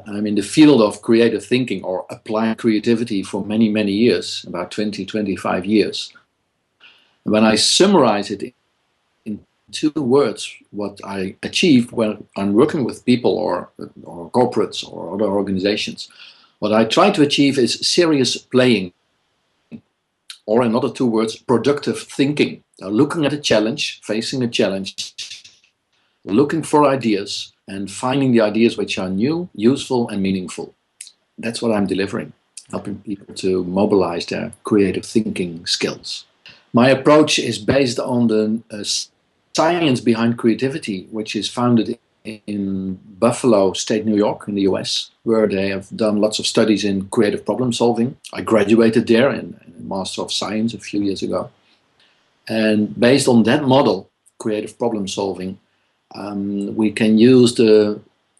I'm in the field of creative thinking or applied creativity for many, many years, about 20, 25 years. And when I summarize it in 2 words, what I achieve when I'm working with people or corporates or other organizations, what I try to achieve is serious playing, or in other 2 words, productive thinking. Now, looking at a challenge, facing a challenge, looking for ideas, and finding the ideas which are new, useful, and meaningful. That's what I'm delivering, helping people to mobilize their creative thinking skills. My approach is based on the science behind creativity, which is founded in Buffalo State, New York, in the US, where they have done lots of studies in creative problem solving. I graduated there in Master of Science a few years ago. And based on that model, creative problem solving, we can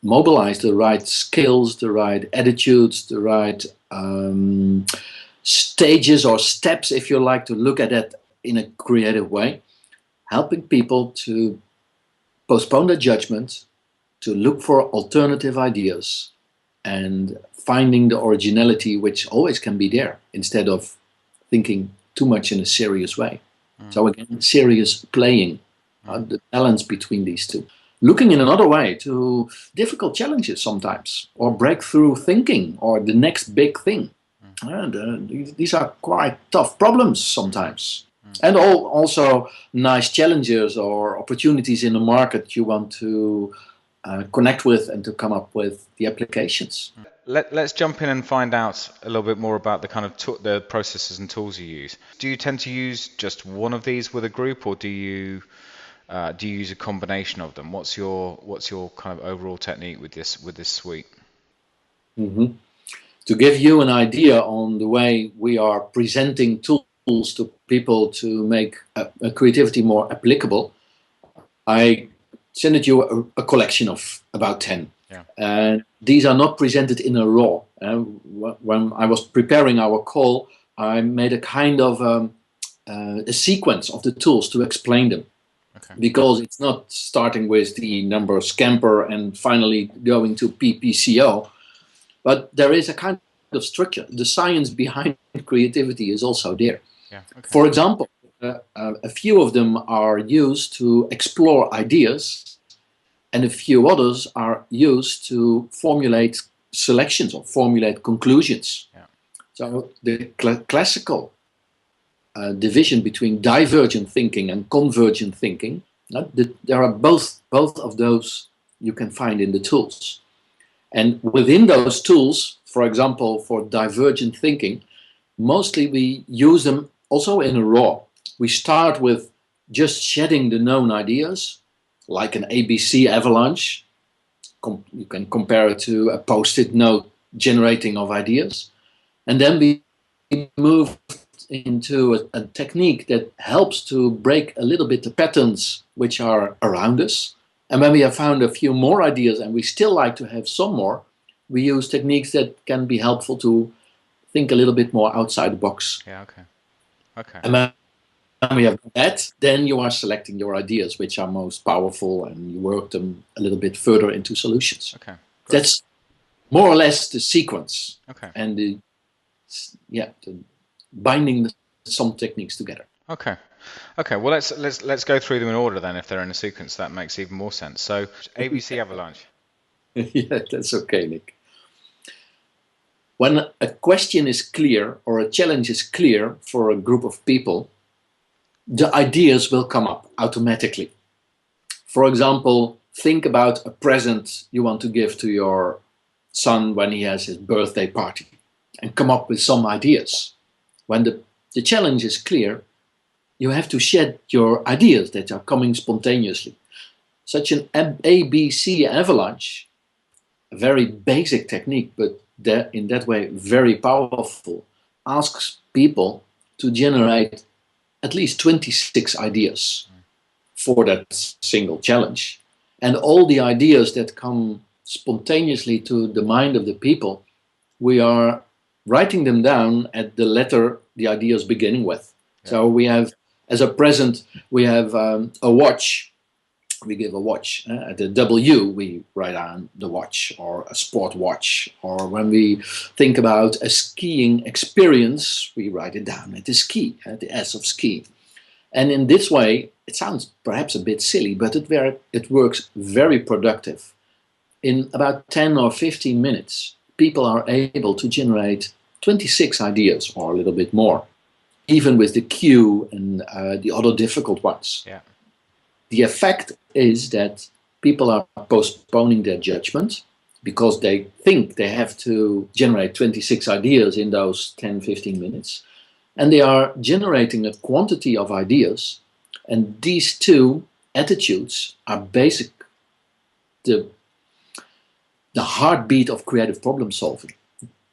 mobilize the right skills, the right attitudes, the right stages or steps, if you like, to look at that in a creative way, helping people to postpone their judgment, to look for alternative ideas, and finding the originality which always can be there, instead of thinking too much in a serious way. So again, serious playing, the balance between these two. Looking in another way to difficult challenges sometimes, or breakthrough thinking, or the next big thing. These are quite tough problems sometimes. And also nice challenges or opportunities in the market you want to connect with and to come up with the applications. Let's jump in and find out a little bit more about the kind of the processes and tools you use. Do you tend to use just one of these with a group, or do you use a combination of them? What's your kind of overall technique with this suite? Mm-hmm. To give you an idea on the way we are presenting tools to people to make a creativity more applicable, I sent you a collection of about 10. Yeah. And these are not presented in a raw. When I was preparing our call, I made a kind of a sequence of the tools to explain them. Okay. Because it's not starting with the number scamper and finally going to PPCO, but there is a kind of structure. The science behind creativity is also there. Yeah, okay. For example, a few of them are used to explore ideas, and a few others are used to formulate selections or formulate conclusions. Yeah. So the classical division between divergent thinking and convergent thinking, there are both of those you can find in the tools. And within those tools, for example, for divergent thinking, mostly we use them also in a raw. We start with just shedding the known ideas, like an ABC avalanche. You can compare it to a post-it note generating of ideas. And then we move into a technique that helps to break a little bit the patterns which are around us. And when we have found a few more ideas and we still like to have some more, we use techniques that can be helpful to think a little bit more outside the box. Yeah, okay. Okay. And when we have that, then you are selecting your ideas which are most powerful and you work them a little bit further into solutions. Okay. Great. That's more or less the sequence. Okay. And the binding some techniques together. Okay. Okay. Well, let's go through them in order then. If they're in a sequence, that makes even more sense. So, ABC avalanche. Yeah, that's okay, Nick. When a question is clear or a challenge is clear for a group of people, the ideas will come up automatically. For example, think about a present you want to give to your son when he has his birthday party, and come up with some ideas. When the challenge is clear, you have to shed your ideas that are coming spontaneously. Such an ABC avalanche, a very basic technique, but in that way very powerful, asks people to generate at least 26 ideas for that single challenge. And all the ideas that come spontaneously to the mind of the people, we are writing them down at the letter the idea is beginning with. Yeah. So we have, as a present, we have a watch we give a watch. At the W, we write down the watch or a sport watch. Or when we think about a skiing experience, we write it down at the ski, at the S of ski. And in this way, it sounds perhaps a bit silly, but it works very productive. In about 10 or 15 minutes, people are able to generate 26 ideas or a little bit more, even with the Q and the other difficult ones. Yeah. The effect is that people are postponing their judgment because they think they have to generate 26 ideas in those 10, 15 minutes. And they are generating a quantity of ideas. And these two attitudes are basic, the heartbeat of creative problem solving.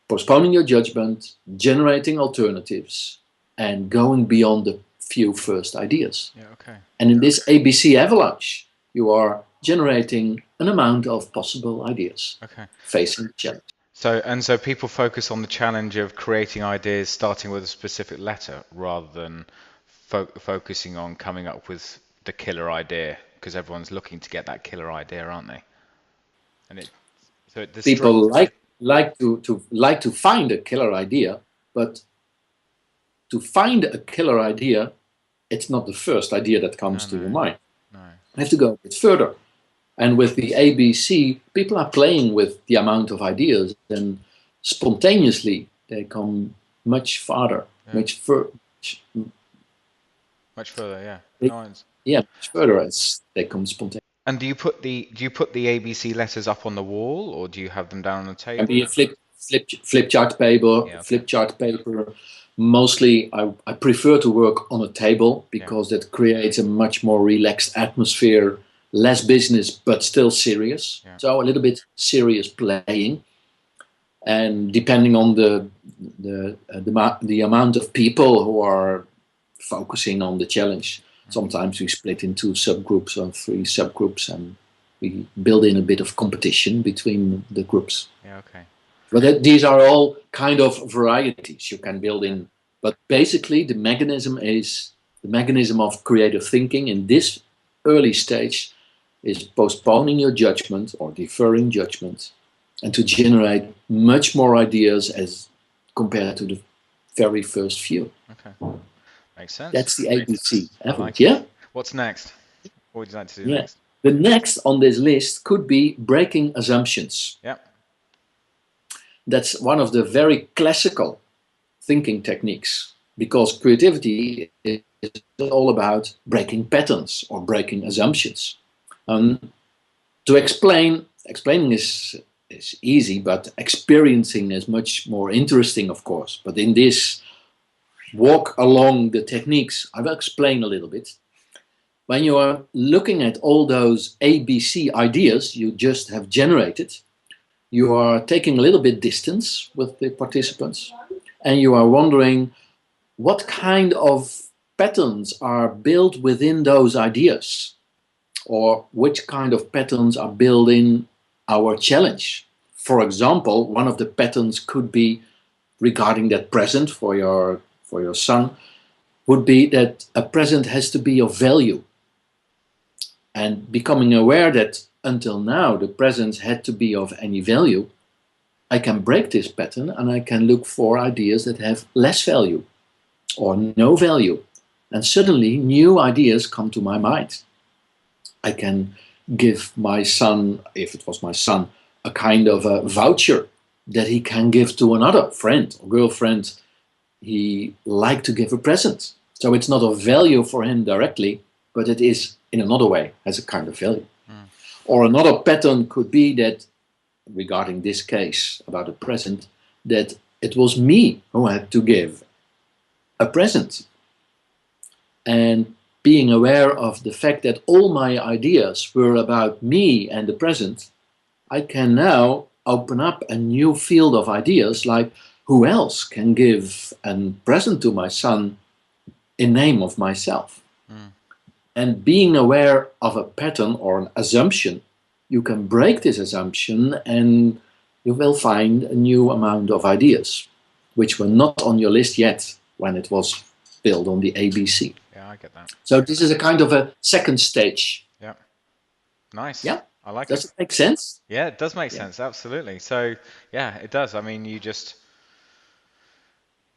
Postponing your judgment, generating alternatives, and going beyond the few first ideas. Yeah, okay. And in this ABC avalanche, you are generating an amount of possible ideas. Okay. Facing the challenge. So people focus on the challenge of creating ideas starting with a specific letter rather than focusing on coming up with the killer idea, because everyone's looking to get that killer idea, aren't they? And people like to find a killer idea, but to find a killer idea, it's not the first idea that comes to your mind. No. You have to go a bit further. And with the ABC, people are playing with the amount of ideas, and spontaneously they come much farther, much further. Yeah. Much further as they come spontaneously. And do you put the ABC letters up on the wall, or do you have them down on the table? Can be a flip chart paper. Yeah, okay. Flip chart paper. Mostly, I prefer to work on a table because that creates a much more relaxed atmosphere, less business but still serious. Yeah. So a little bit serious playing, and depending on the amount of people who are focusing on the challenge. Sometimes we split into subgroups or 3 subgroups, and we build in a bit of competition between the groups. Yeah, okay. But these are all kind of varieties you can build in. But basically, the mechanism of creative thinking in this early stage is postponing your judgment or deferring judgment, and to generate much more ideas as compared to the very first few. Okay. Makes sense. That's the ABC. Like yeah? What's next? What would you like to do next? The next on this list could be breaking assumptions. Yeah. That's one of the very classical thinking techniques, because creativity is all about breaking patterns or breaking assumptions. To explaining is easy, but experiencing is much more interesting, of course. But in this walk along the techniques, I will explain a little bit. When you are looking at all those ABC ideas you just have generated, you are taking a little bit distance with the participants, and you are wondering what kind of patterns are built within those ideas, or which kind of patterns are built in our challenge. For example, one of the patterns could be regarding that present for your son, would be that a present has to be of value. And becoming aware that until now the presents had to be of any value, I can break this pattern and I can look for ideas that have less value or no value. And suddenly new ideas come to my mind. I can give my son, if it was my son, a kind of a voucher that he can give to another friend or girlfriend he liked to give a present. So it's not of value for him directly, but it is in another way has a kind of value. Or another pattern could be that, regarding this case about a present, that it was me who had to give a present. And being aware of the fact that all my ideas were about me and the present, I can now open up a new field of ideas, like who else can give a present to my son in name of myself? And being aware of a pattern or an assumption, you can break this assumption and you will find a new amount of ideas, which were not on your list yet when it was built on the ABC. Yeah, I get that. So this is a kind of a second stage. Yeah. Nice. Yeah, I like does it. it make sense? Yeah, it does make Yeah. sense. Absolutely. So, yeah, it does. I mean,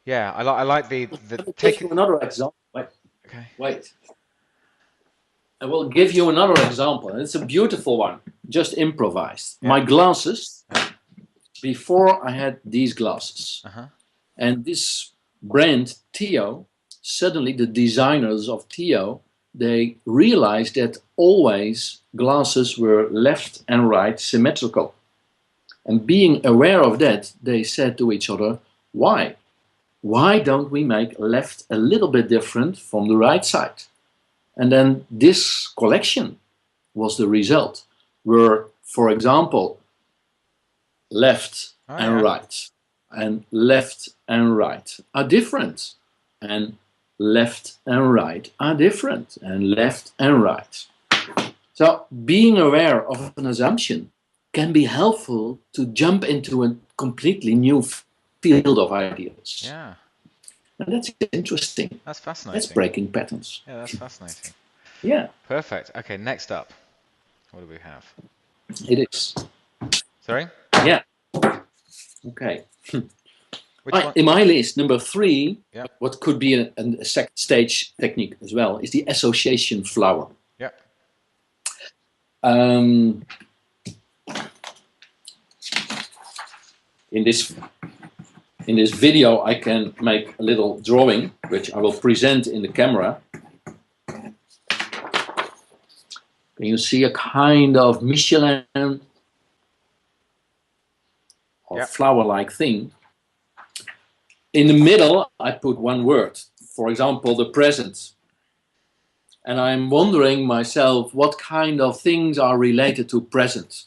yeah, I like the I will give take you it. another example. Wait, Okay. wait. I will give you another example, and it's a beautiful one, just improvised. Yeah. My glasses, Yeah. before I had these glasses, Uh-huh. and this brand, Theo, suddenly the designers of Theo, they realized that always glasses were left and right symmetrical. And being aware of that, they said to each other, why? Why don't we make left a little bit different from the right side? And then this collection was the result, where, for example, left Oh and yeah. right and left and right are different, and left and right are different, and left and right. So being aware of an assumption can be helpful to jump into a completely new field of ideas. Yeah. And that's interesting. That's That's fascinating. breaking patterns. Yeah, that's fascinating. Yeah, Perfect. Okay, next up. What do we have? it is. Sorry? Yeah. Okay. Which one? In my list, number 3, Yeah. what could be a second stage technique as well, is the association flower. Yeah. Um, in this video, I can make a little drawing, which I will present in the camera. Can you see a kind of Michelin or Yeah. flower-like thing? In the middle, I put one word. For example, the present. And I'm wondering myself what kind of things are related to present.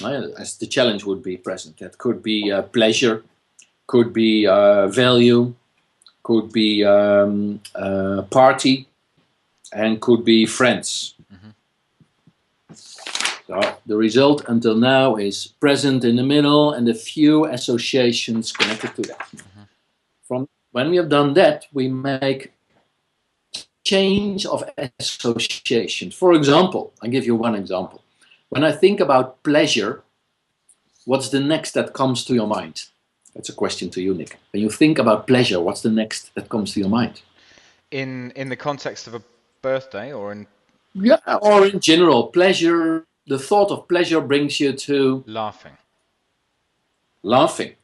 As the challenge would be present. That could be pleasure, could be value, could be party, and could be friends. Mm-hmm. So the result until now is present in the middle and a few associations connected to that. Mm-hmm. From when we have done that, we make change of associations. For example, I'll give you one example. When I think about pleasure, what's the next that comes to your mind? That's a question to you, Nick. When you think about pleasure, what's the next that comes to your mind? In the context of a birthday or in Yeah, or in general, pleasure. The thought of pleasure brings you to laughing. laughing.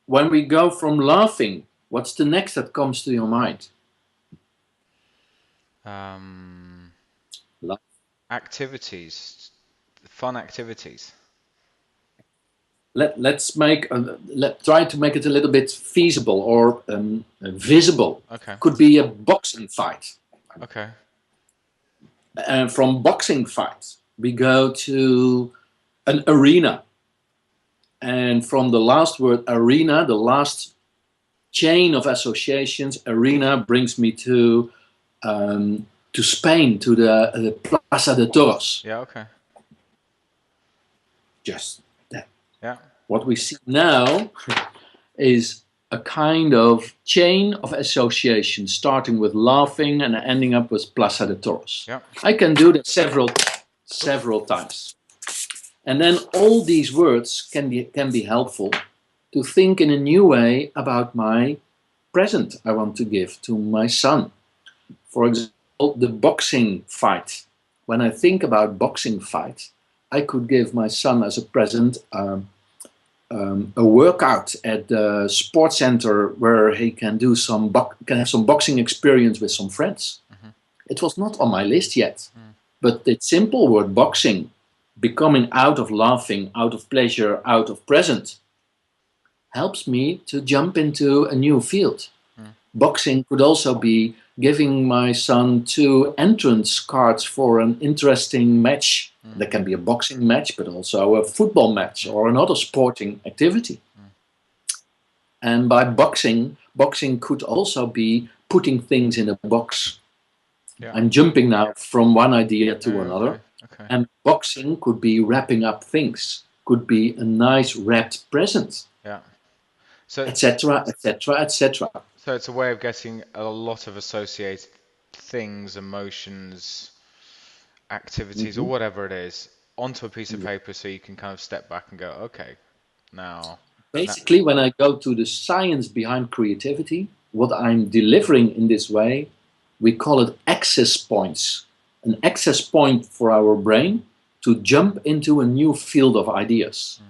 When we go from laughing, what's the next that comes to your mind? Um, La- activities, fun activities. let's try to make it a little bit feasible or visible. Okay. Could be a boxing fight. Okay. And from boxing fight, we go to an arena. And from the last word arena, the last chain of associations, arena brings me to Spain, to the Plaza de Toros. Yeah. Okay. Just that. Yeah. What we see now is a kind of chain of associations, starting with laughing and ending up with Plaza de Toros. Yeah. I can do that several times. And then all these words can be helpful to think in a new way about my present I want to give to my son. For example, the boxing fight. When I think about boxing fight, I could give my son as a present a workout at the sports center where he can do can have some boxing experience with some friends. Mm-hmm. It was not on my list yet, Mm. but the simple word boxing, becoming out of laughing, out of pleasure, out of present, helps me to jump into a new field. Mm. Boxing could also be giving my son 2 entrance cards for an interesting match. Mm. That can be a boxing match, but also a football match or another sporting activity. Mm. And by boxing could also be putting things in a box. Yeah. I'm jumping now from one idea to another. Okay. Okay. And boxing could be wrapping up things, could be a nice wrapped present, Yeah. So etc., etc., etc. so it's a way of getting a lot of associated things, emotions, activities or whatever it is onto a piece of paper so you can kind of step back and go, okay, now. Basically, when I go to the science behind creativity, what I'm delivering in this way, we call it access points. An access point for our brain to jump into a new field of ideas.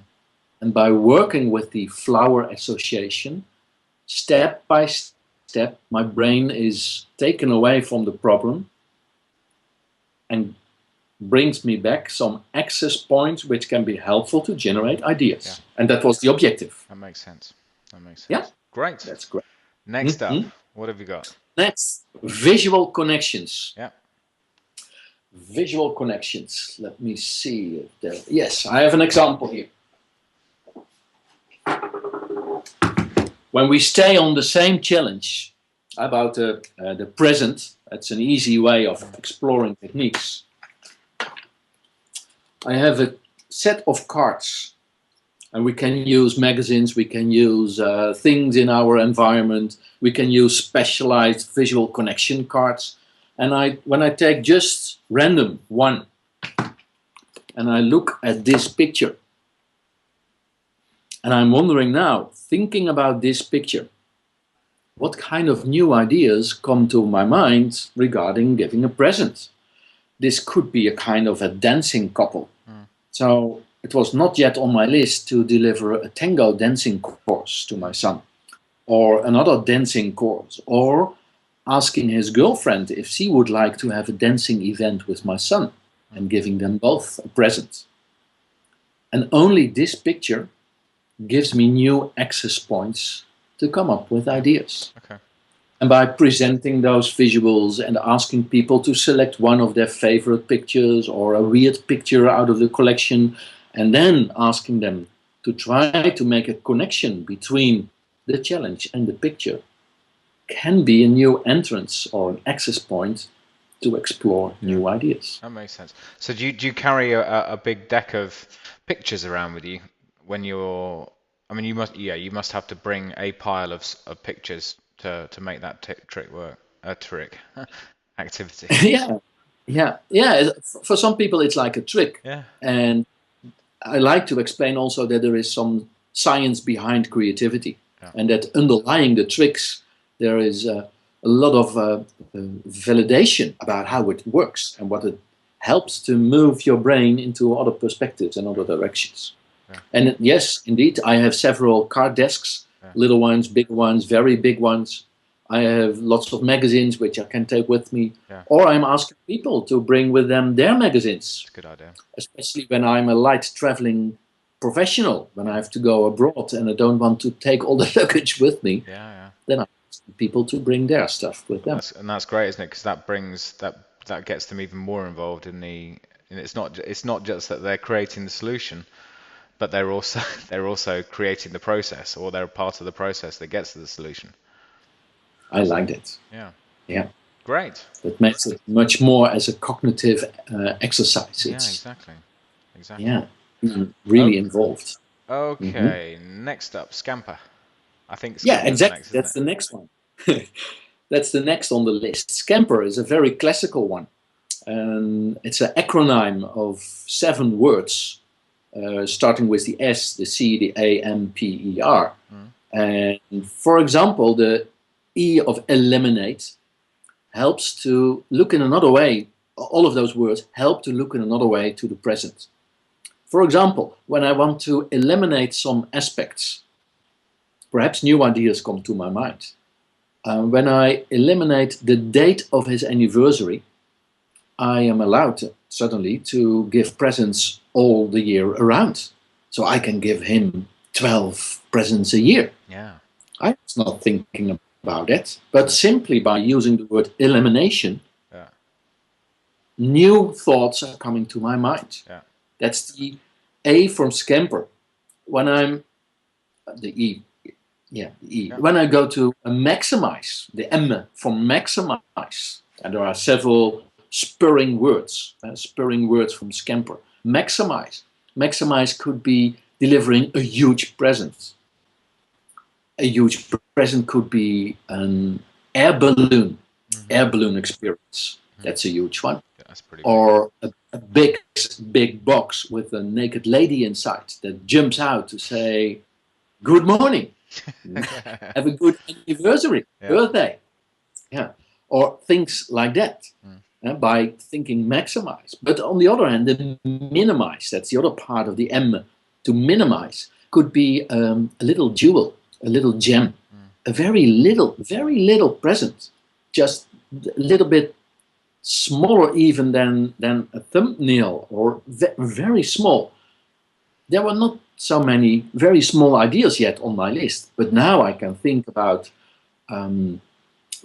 And by working with the flower association, step by step, my brain is taken away from the problem and brings me back some access points which can be helpful to generate ideas. Yeah. And that was the objective. That makes sense. That makes sense. Yeah. Great. That's great. Next up, what have you got? Next, visual connections. Yeah. Visual connections. Let me see. Yes, I have an example here. When we stay on the same challenge about the present, that's an easy way of exploring techniques. I have a set of cards, and we can use magazines, we can use things in our environment, we can use specialized visual connection cards. And when I take just random one, and I look at this picture, and I'm wondering now, thinking about this picture, what kind of new ideas come to my mind regarding giving a present? This could be a kind of a dancing couple. So it was not yet on my list to deliver a tango dancing course to my son, or another dancing course, or asking his girlfriend if she would like to have a dancing event with my son and giving them both a present. And only this picture gives me new access points to come up with ideas. Okay. And by presenting those visuals and asking people to select one of their favorite pictures or a weird picture out of the collection, and then asking them to try to make a connection between the challenge and the picture, can be a new entrance or an access point to explore new ideas. That makes sense. So do you carry a big deck of pictures around with you when you're? I mean, you must have to bring a pile of pictures to make that trick work. A trick activity. Yeah. For some people, it's like a trick. Yeah. And I like to explain also that there is some science behind creativity, and that underlying the tricks, there is a lot of validation about how it works and what it helps to move your brain into other perspectives and other directions. Yeah. And yes, indeed, I have several card desks, little ones, big ones, very big ones. I have lots of magazines which I can take with me, or I'm asking people to bring with them their magazines. That's a good idea. Especially when I'm a light traveling professional, when I have to go abroad and I don't want to take all the luggage with me, then I ask people to bring their stuff with them. And that's great, isn't it? Because that gets them even more involved in the. And it's not just that they're creating the solution, but they're also creating the process, or they're part of the process that gets to the solution. I like it. Yeah. Great. That makes it much more as a cognitive exercise. Exactly. Yeah. Really involved. Okay. Next up, Scamper. I think. Yeah, exactly. That's the next one. That's the next on the list. Scamper is a very classical one. It's an acronym of 7 words, starting with the S, the C, the A, M, P, E, R. And for example, the E of eliminate helps to look in another way. All of those words help to look in another way to the present. For example, when I want to eliminate some aspects, perhaps new ideas come to my mind. When I eliminate the date of his anniversary, I am allowed suddenly to give presents all the year around. So I can give him 12 presents a year. Yeah. I was not thinking about it, but simply by using the word elimination, new thoughts are coming to my mind. That's the A from Scamper. When I'm the E. When I go to maximize, the M from maximize, and there are several spurring words from Scamper. Maximize could be delivering a huge present. A huge present could be an air balloon experience. That's a huge one. That's pretty or a a big box with a naked lady inside that jumps out to say, "Good morning, have a good anniversary, Yeah. birthday," yeah, or things like that. Mm. By thinking maximize. But on the other hand, the minimize, that's the other part of the M, to minimize, could be a little jewel, a little gem, a very little present, just a little bit smaller even than a thumbnail, or very small. There were not so many very small ideas yet on my list, but now I can think about um,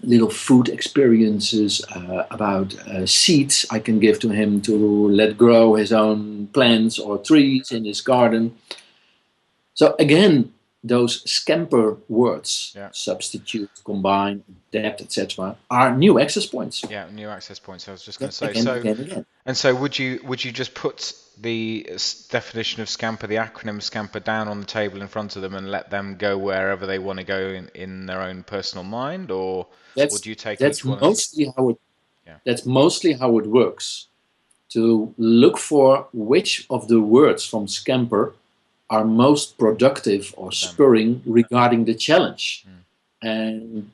little food experiences, about seeds I can give to him to let grow his own plants or trees in his garden. So again, those scamper words, Yeah. substitute, combine, adapt, etc., are new access points. Yeah, new access points. I was just going to say. Again, So, again. and so would you just put the definition of scamper, the acronym scamper, down on the table in front of them and let them go wherever they want to go in their own personal mind, or That's do you take that's each one and mostly how it yeah, that's mostly how it works. To look for which of the words from scamper are most productive or for them? spurring regarding the challenge. Mm. And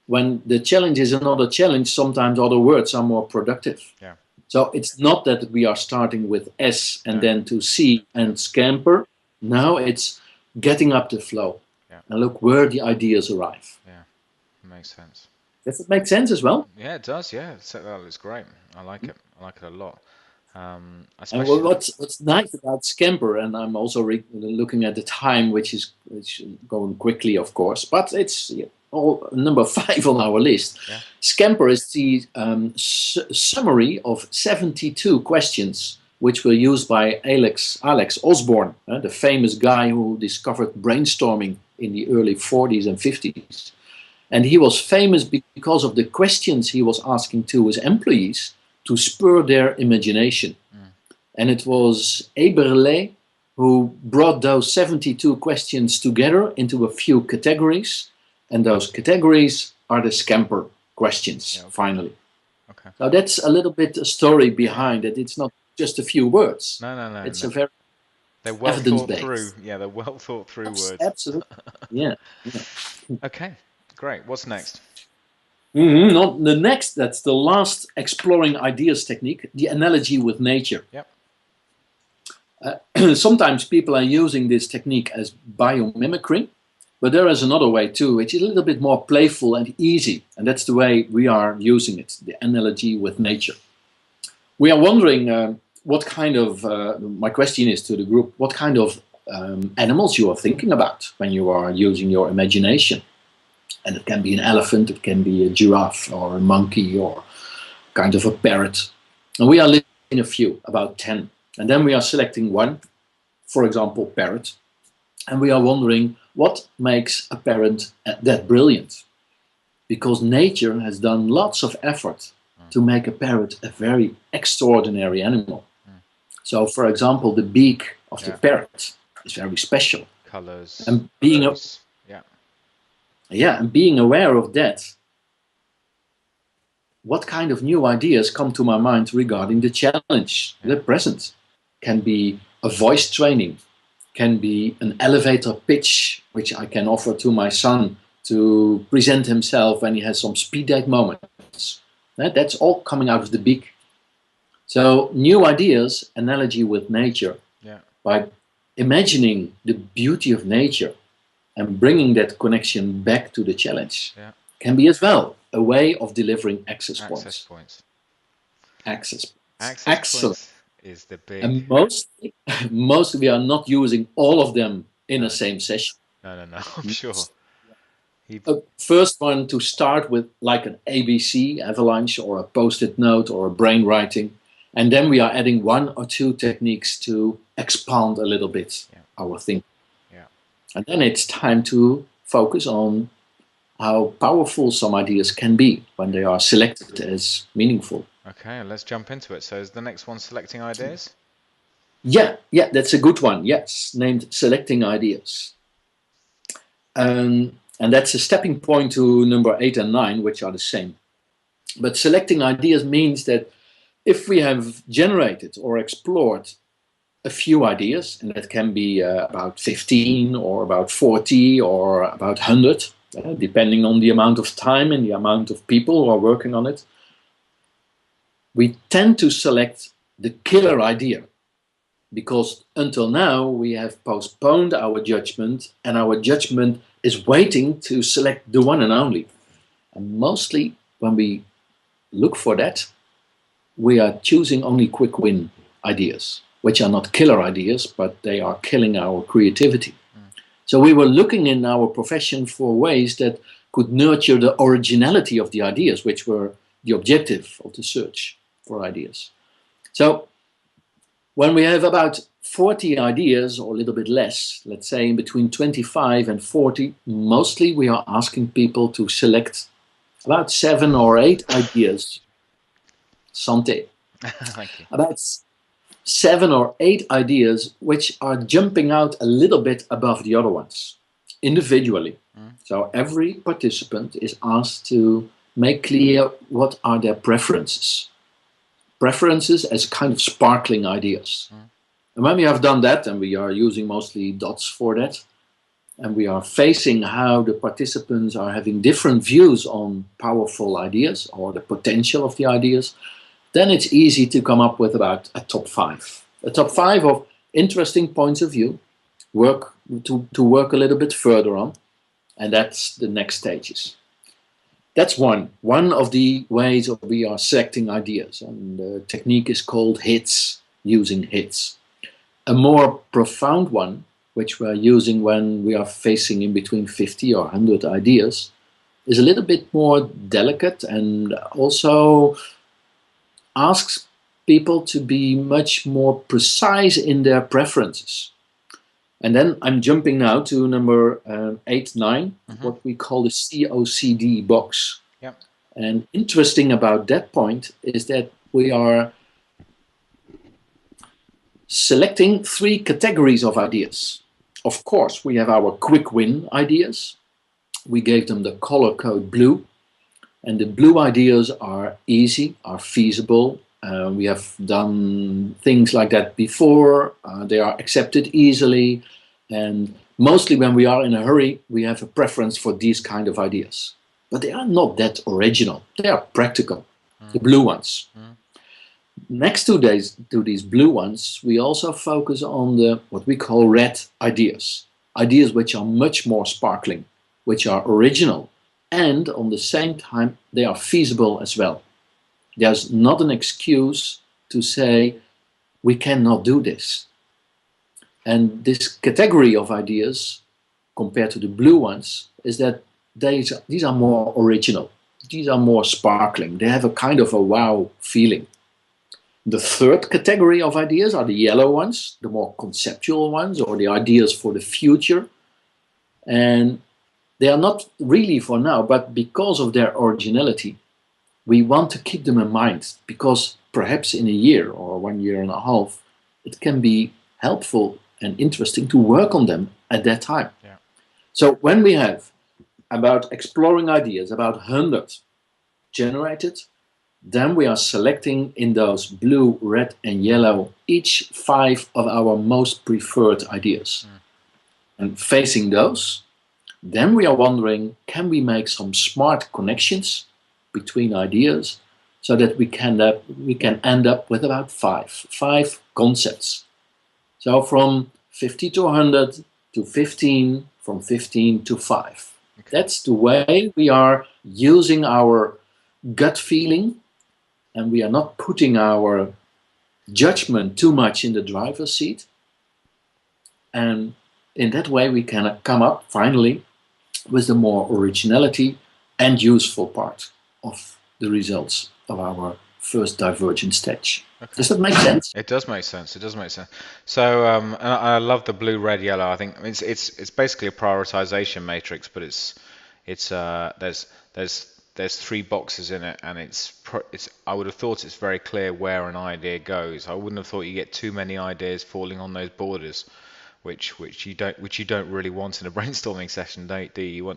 when the challenge is another challenge, sometimes other words are more productive. Yeah. So it's not that we are starting with S and No. then to C and scamper. Now it's getting up the flow Yeah. and look where the ideas arrive. Yeah. Makes sense. Does it make sense as well? Yeah, it does. Yeah, it's great. I like it. I like it a lot. And Especially. what's nice about Scamper, and I'm also looking at the time, which is going quickly, of course, but it's all number 5 on our list. Yeah. Scamper is the summary of 72 questions, which were used by Alex Osborne, the famous guy who discovered brainstorming in the early 40s and 50s. And he was famous because of the questions he was asking to his employees to spur their imagination. Mm. And it was Eberle who brought those 72 questions together into a few categories. And those categories are the scamper questions, Yeah, okay. finally. Okay. So that's a little bit a story behind it. It's not just a few words. No. It's a very They're well thought through. evidence-based. Yeah, they're well thought through words. Absolutely. Yeah. Okay, great. What's next? Not the next, that's the last exploring ideas technique, the analogy with nature. Yep. Sometimes people are using this technique as biomimicry, but there is another way too, which is a little bit more playful and easy, and that's the way we are using it, the analogy with nature. We are wondering what kind of, my question is to the group, what kind of animals you are thinking about when you are using your imagination. And it can be an elephant, it can be a giraffe or a monkey or kind of a parrot. And we are listing a few, about 10. And then we are selecting one, for example, parrot. And we are wondering what makes a parrot that brilliant. Because nature has done lots of effort to make a parrot a very extraordinary animal. So, for example, the beak of the parrot is very special. Colors. And being and being aware of that, what kind of new ideas come to my mind regarding the challenge, the present? Can be a voice training, can be an elevator pitch, which I can offer to my son to present himself when he has some speed date moments. That's all coming out of the beak. So new ideas, analogy with nature, by imagining the beauty of nature and bringing that connection back to the challenge can be as well a way of delivering access points. Access points. Excellent. Is the big. And mostly we are not using all of them in the same session. No, I'm sure. First one to start with, like an ABC, avalanche, or a post-it note, or a brain writing. And then we are adding 1 or 2 techniques to expand a little bit our thinking. And then it's time to focus on how powerful some ideas can be when they are selected as meaningful. Okay, let's jump into it. So is the next one selecting ideas? Yeah, that's a good one. Yes, named selecting ideas. And that's a stepping point to number 8 and 9, which are the same. But selecting ideas means that If we have generated or explored a few ideas, and that can be about 15 or about 40 or about 100, depending on the amount of time and the amount of people who are working on it, we tend to select the killer idea, because until now we have postponed our judgment, and our judgment is waiting to select the one and only. And mostly when we look for that, we are choosing only quick win ideas, which are not killer ideas, but they are killing our creativity. So we were looking in our profession for ways that could nurture the originality of the ideas, which were the objective of the search for ideas. So when we have about 40 ideas or a little bit less, let's say in between 25 and 40, mostly we are asking people to select about 7 or 8 ideas. Santé. Thank you. About 7 or 8 ideas which are jumping out a little bit above the other ones, individually. So every participant is asked to make clear what are their preferences. Preferences as kind of sparkling ideas. And when we have done that, and we are using mostly dots for that, and we are facing how the participants are having different views on powerful ideas or the potential of the ideas, then it's easy to come up with about a top 5. A top 5 of interesting points of view, work to work a little bit further on, and that's the next stages. That's one of the ways of we are selecting ideas, and the technique is called hits, using hits. A more profound one, which we're using when we are facing in between 50 or 100 ideas, is a little bit more delicate and also asks people to be much more precise in their preferences. And then I'm jumping now to number 8, 9, what we call the COCD box. Yep. And interesting about that point is that we are selecting 3 categories of ideas. Of course, we have our quick win ideas. We gave them the color code blue. And the blue ideas are easy, are feasible. We have done things like that before. They are accepted easily. And mostly when we are in a hurry, we have a preference for these kind of ideas. But they are not that original. They are practical, the blue ones. Next to these blue ones, we also focus on the what we call red ideas. Ideas which are much more sparkling, which are original. And on the same time, they are feasible as well. There's not an excuse to say, we cannot do this. And this category of ideas, compared to the blue ones, is that these are more original. These are more sparkling. They have a kind of a wow feeling. The third category of ideas are the yellow ones, the more conceptual ones, or the ideas for the future. And they are not really for now, but because of their originality, we want to keep them in mind, because perhaps in a year or 1 year and a half, it can be helpful and interesting to work on them at that time. Yeah. So when we have about exploring ideas, about 100 generated, then we are selecting in those blue, red and yellow each 5 of our most preferred ideas. And facing those, then we are wondering, can we make some smart connections between ideas so that we can end up with about 5 concepts. So from 50 to 100 to 15, from 15 to 5. Okay. That's the way we are using our gut feeling, and we are not putting our judgment too much in the driver's seat. And in that way we can come up finally with the more originality and useful part of the results of our first divergent stage. Okay. Does that make sense? It does make sense. It does make sense. So, and I love the blue, red, yellow. I think it's basically a prioritization matrix, but there's 3 boxes in it, and I would have thought it's very clear where an idea goes. I wouldn't have thought you get too many ideas falling on those borders, which you don't really want in a brainstorming session, do you?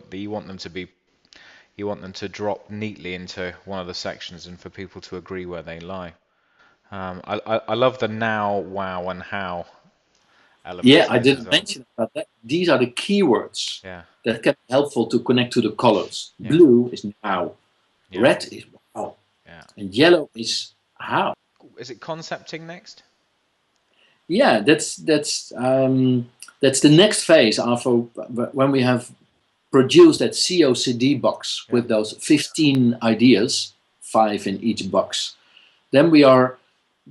You want them to drop neatly into one of the sections and for people to agree where they lie. I love the now, wow, and how Yeah, elements I used as didn't well. mention about that. These are the keywords Yeah, that can be helpful to connect to the colors. yeah, Blue is now, yeah, red is wow, yeah. and yellow is how. Is it concepting next? Yeah, that's the next phase after when we have produced that COCD box Yeah, with those 15 ideas, 5 in each box. Then we are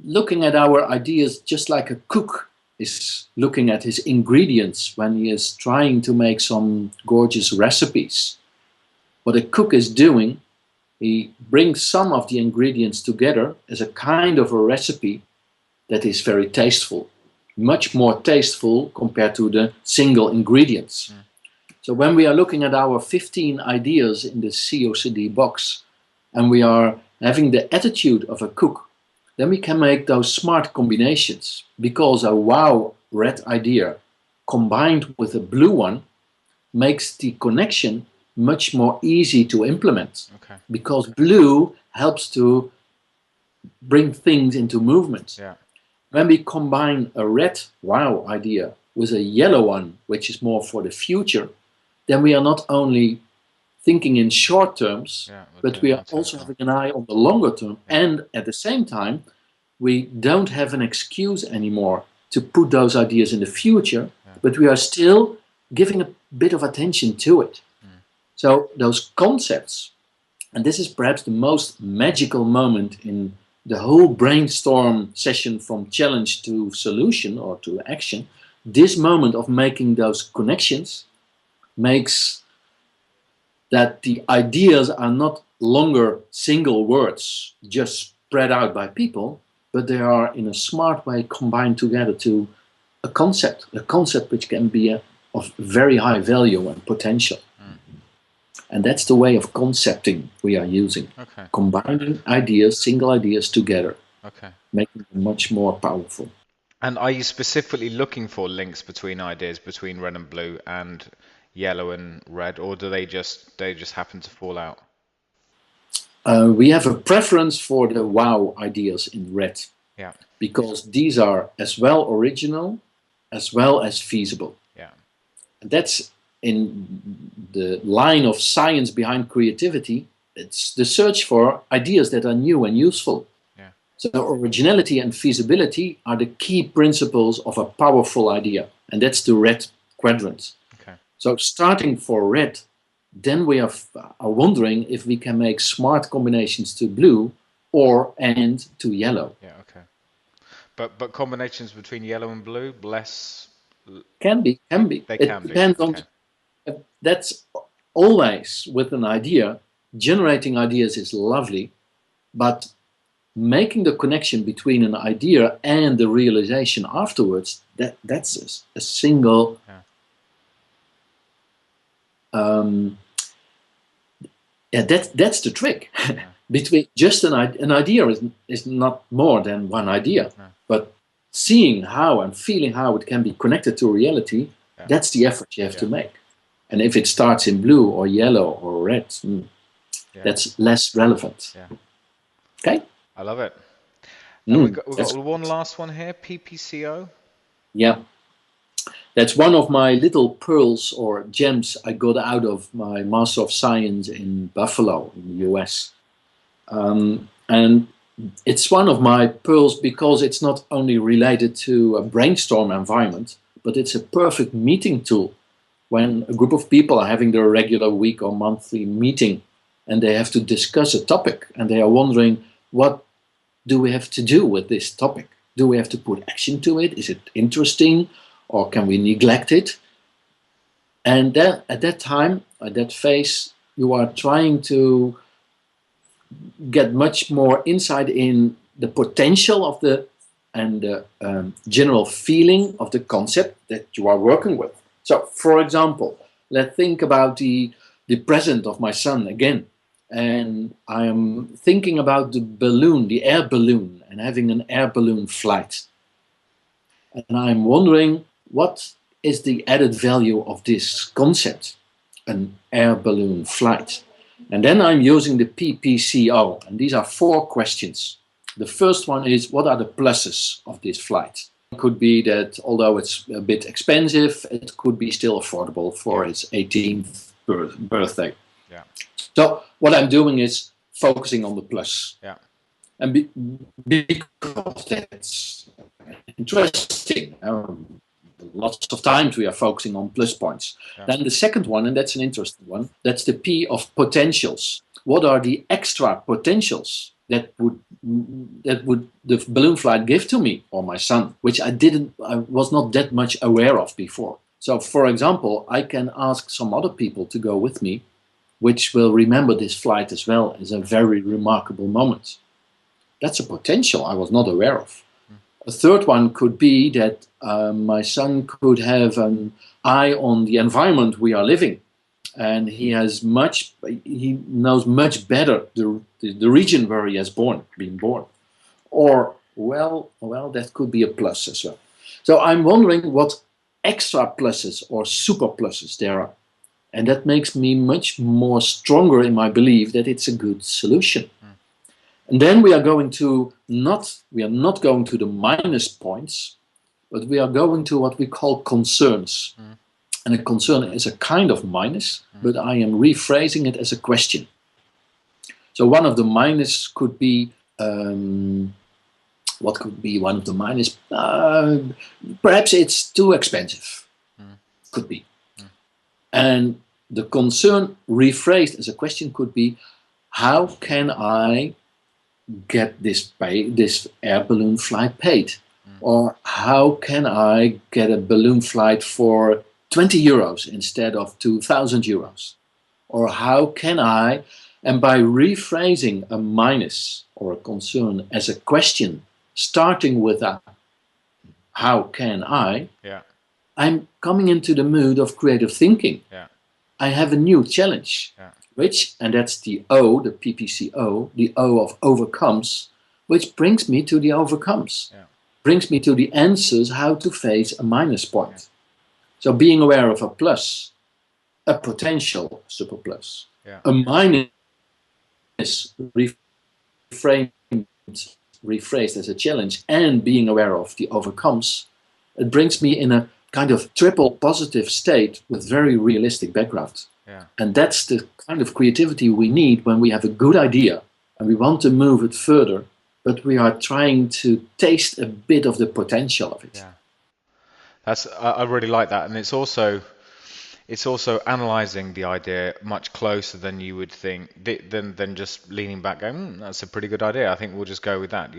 looking at our ideas just like a cook is looking at his ingredients when he is trying to make some gorgeous recipes. What a cook is doing, he brings some of the ingredients together as a kind of a recipe that is very tasteful, much more tasteful compared to the single ingredients. mm, So when we are looking at our 15 ideas in the COCD box and we are having the attitude of a cook, then we can make those smart combinations because a wow red idea combined with a blue one makes the connection much more easy to implement okay. because blue helps to bring things into movement. Yeah, When we combine a red wow idea with a yellow one, which is more for the future, then we are not only thinking in short terms, yeah. We'll do but it we are long term as also well. having an eye on the longer term. Yeah, And at the same time, we don't have an excuse anymore to put those ideas in the future, yeah. but we are still giving a bit of attention to it. Mm, So those concepts, and this is perhaps the most magical moment in the whole brainstorm session from challenge to solution or to action. This moment of making those connections makes that the ideas are not longer single words just spread out by people, but they are in a smart way combined together to a concept which can be of very high value and potential. mm. And that's the way of concepting we are using. Okay, Combining ideas, single ideas together, okay. making them much more powerful. And are you specifically looking for links between ideas between red and blue and yellow and red, or do they just happen to fall out? We have a preference for the wow ideas in red Yeah, because these are as well original as well as feasible. yeah, And that's in the line of science behind creativity. It's the search for ideas that are new and useful. yeah. So originality and feasibility are the key principles of a powerful idea. And that's the red quadrant. Okay. So starting for red, then we are wondering if we can make smart combinations to blue or and to yellow. Yeah, okay. But combinations between yellow and blue, less. Can be, can be. They It can do. depends on, Okay. that's always with an idea. Generating ideas is lovely, but making the connection between an idea and the realization afterwards, that's a single Yeah. um, yeah, that's the trick. Yeah. Between just an idea is not more than one idea, No. but seeing how and feeling how it can be connected to reality, Yeah. that's the effort you have to Yeah. make. And if it starts in blue or yellow or red, Yeah. that's less relevant. Yeah. Okay. I love it. And we got That's one last one here, PPCO. yeah. That's one of my little pearls or gems I got out of my Master of Science in Buffalo, in the US. And it's one of my pearls because it's not only related to a brainstorm environment, but it's a perfect meeting tool when a group of people are having their regular week or monthly meeting and they have to discuss a topic and they are wondering, what do we have to do with this topic? Do we have to put action to it? Is it interesting or can we neglect it? And then at that time, at that phase, you are trying to get much more insight in the potential of the and the general feeling of the concept that you are working with. So, for example, let's think about the present of my son again. And I am thinking about the balloon, the air balloon, and having an air balloon flight. And I'm wondering what is the added value of this concept, an air balloon flight. And then I'm using the PPCO, and these are 4 questions. The first one is, what are the pluses of this flight? It could be that although it's a bit expensive, it could be still affordable for his 18th birthday. Yeah. So what I'm doing is focusing on the plus. Yeah. And because that's interesting. Lots of times we are focusing on plus points. Yeah. Then the second one, and that's an interesting one, that's the P of potentials. What are the extra potentials that would the balloon flight give to me or my son, which I was not that much aware of before. So, for example, I can ask some other people to go with me, which will remember this flight as well as a very remarkable moment. That's a potential I was not aware of. A third one could be that my son could have an eye on the environment we are living, and he knows much better the region where he has been born. Or well, that could be a plus as well. So I'm wondering what extra pluses or super pluses there are, and that makes me much more stronger in my belief that it's a good solution. And then we are not going to the minus points, but we are going to what we call concerns. And a concern is a kind of minus, but I am rephrasing it as a question. So one of the minus could be, what could be one of the minus? Perhaps it's too expensive. Could be. And the concern rephrased as a question could be, how can I get this air balloon flight paid? Or how can I get a balloon flight for 20 euros instead of 2,000 euros? Or how can I, and by rephrasing a minus or a concern as a question, starting with a how can I, I'm coming into the mood of creative thinking. I have a new challenge. Which, and that's the O, the PPCO, the O of overcomes, which brings me to the overcomes, brings me to the answers how to face a minus point. So being aware of a plus, a potential super plus, a minus rephrased as a challenge, and being aware of the overcomes, it brings me in a kind of triple positive state with very realistic background. And that's the kind of creativity we need when we have a good idea and we want to move it further, but we are trying to taste a bit of the potential of it. I really like that, and it's also analyzing the idea much closer than you would think, than just leaning back going, that's a pretty good idea, I think we'll just go with that.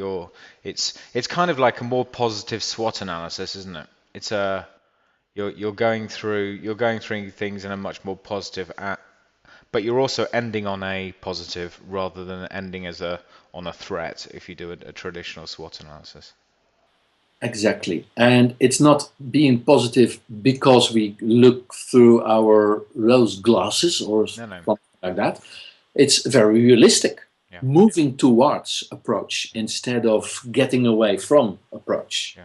It's kind of like a more positive SWOT analysis, isn't it? It's a you're going through things in a much more positive but you're also ending on a positive rather than ending on a threat if you do a traditional SWOT analysis. Exactly. And it's not being positive because we look through our rose glasses or something like that. It's very realistic. Moving towards approach instead of getting away from approach.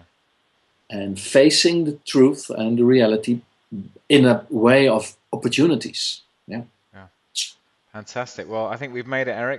And facing the truth and the reality in a way of opportunities. Fantastic. Well, I think we've made it, Erik.